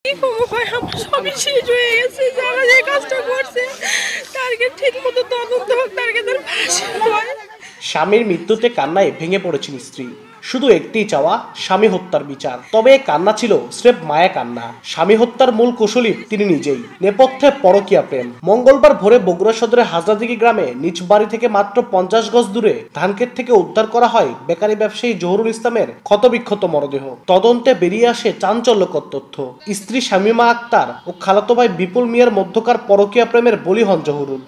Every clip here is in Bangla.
কি করবো ভাই, আমার সবই শেষ হয়ে গেছে। যারা যে কাজটা করছে তারকে ঠিক মতো তদন্ত হোক, তারকে তার ফাঁসি হয়। স্বামীর মৃত্যুতে কান্নায় ভেঙে পড়েছেন স্ত্রী। শুধু একটি চাওয়া, স্বামী হত্যার বিচার। তবে কান্না ছিল স্রেফ মায়া কান্না। স্বামী হত্যার মূল কৌশলী তিনি নিজেই। নেপথ্যে পরকীয়া প্রেম। মঙ্গলবার ভোরে বগুড়া সদরের হাজরাদিঘি গ্রামে নিজ বাড়ি থেকে মাত্র 50 গজ দূরে ধানক্ষেত থেকে উদ্ধার করা হয় বেকারি ব্যবসায়ী জহুরুল ইসলামের ক্ষতবিক্ষত মরদেহ। তদন্তে বেরিয়ে আসে চাঞ্চল্যকর তথ্য। স্ত্রী শামীমা আক্তার ও খালাতো ভাই বিপুল মিয়ার মধ্যকার পরকীয়া প্রেমের বলি হন জহুরুল।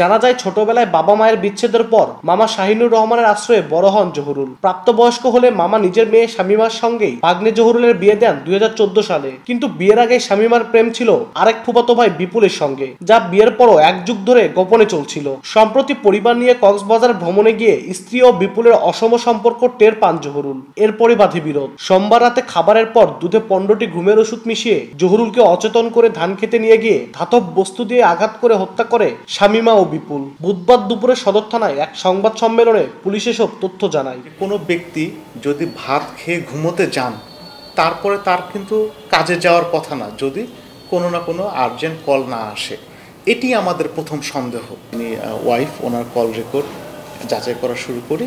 জানা যায় ছোটবেলায় বাবা মায়ের বিচ্ছেদের পর মামা শাহিনুর রহমানের আশ্রয়ে বড় হন জহুরুল। প্রাপ্তবয়স্ক হলে মামা নিজের মেয়ে শামীমার সঙ্গেই ভাগ্নে জহুরুলের বিয়ে দেন 2014 সালে। কিন্তু বিয়ের আগে শামীমার প্রেম ছিল আরেক ফুফাতো ভাই বিপুলের সঙ্গে, যা বিয়ের পরও এক যুগ ধরে গোপনে চলছিল। সম্প্রতি পরিবার নিয়ে কক্সবাজার ভ্রমণে গিয়ে স্ত্রী ও বিপুলের অসম সম্পর্ক টের পান জহুরুল। এরপরই বাধে বিরোধ। সোমবার রাতে খাবারের পর দুধে 15টি ঘুমের ওষুধ মিশিয়ে জহুরুলকে অচেতন করে ধান খেতে নিয়ে গিয়ে ধাতব বস্তু দিয়ে আঘাত করে হত্যা করে শামীমা ও বিপুল। বুধবার দুপুরে সদর থানায় এক সংবাদ সম্মেলনে পুলিশ এসব তথ্য জানায়। কোনো ব্যক্তি যদি ভাত খেয়ে ঘুমোতে যান, তারপরে তার কিন্তু কাজে যাওয়ার কথা না, যদি কোনো না কোনো আর্জেন্ট কল না আসে। এটি আমাদের প্রথম সন্দেহ। তিনি ওয়াইফ, ওনার কল রেকর্ড যাচাই করা শুরু করি।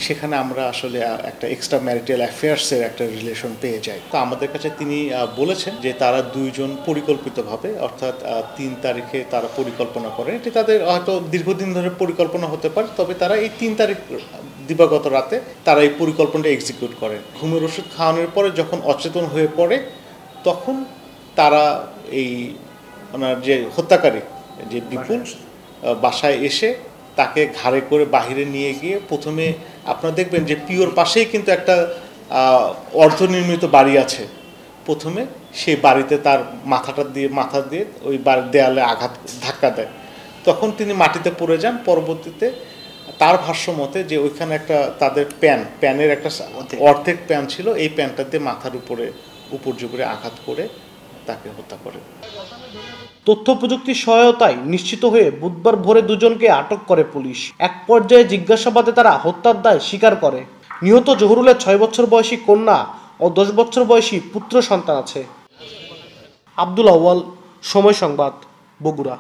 সেখানে আমরা আসলে একটা এক্সট্রা ম্যারিটাল অ্যাফেয়ার্সের একটা রিলেশন পেয়ে যাই। তো আমাদের কাছে তিনি বলেছেন যে তারা দুইজন পরিকল্পিতভাবে, অর্থাৎ 3 তারিখে তারা পরিকল্পনা করে। এটি তাদের হয়তো দীর্ঘদিন ধরে পরিকল্পনা হতে পারে, তবে তারা এই 3 তারিখ দিবাগত রাতে তারা এই পরিকল্পনাটা এক্সিকিউট করেন। ঘুমের ওষুধ খাওয়ানোর পরে যখন অচেতন হয়ে পড়ে, তখন তারা এই ওনার যে হত্যাকারী যে বিপুল বাসায় এসে তাকে ঘাড়ে করে বাহিরে নিয়ে গিয়ে, প্রথমে আপনারা দেখবেন যে পিওর পাশেই কিন্তু একটা অর্ধনির্মিত বাড়ি আছে। প্রথমে সেই বাড়িতে তার মাথা দিয়ে ওই বাড়ির দেয়ালে ধাক্কা দেয়। তখন তিনি মাটিতে পড়ে যান। পরবর্তীতে তার ভাষ্য মতে যে ওইখানে একটা তাদের প্যানের একটা অর্ধেক প্যান ছিল, এই প্যানটা দিয়ে মাথার উপরে আঘাত করে তাকে হত্যা করে। তথ্য প্রযুক্তির সহায়তায় নিশ্চিত হয়ে বুধবার ভোরে দুজনকে আটক করে পুলিশ। এক পর্যায়ে জিজ্ঞাসাবাদে তারা হত্যার দায় স্বীকার করে। নিহত জহুরুলের 6 বছর বয়সী কন্যা ও 10 বছর বয়সী পুত্র সন্তান আছে। আব্দুল আউয়াল, সময় সংবাদ, বগুড়া।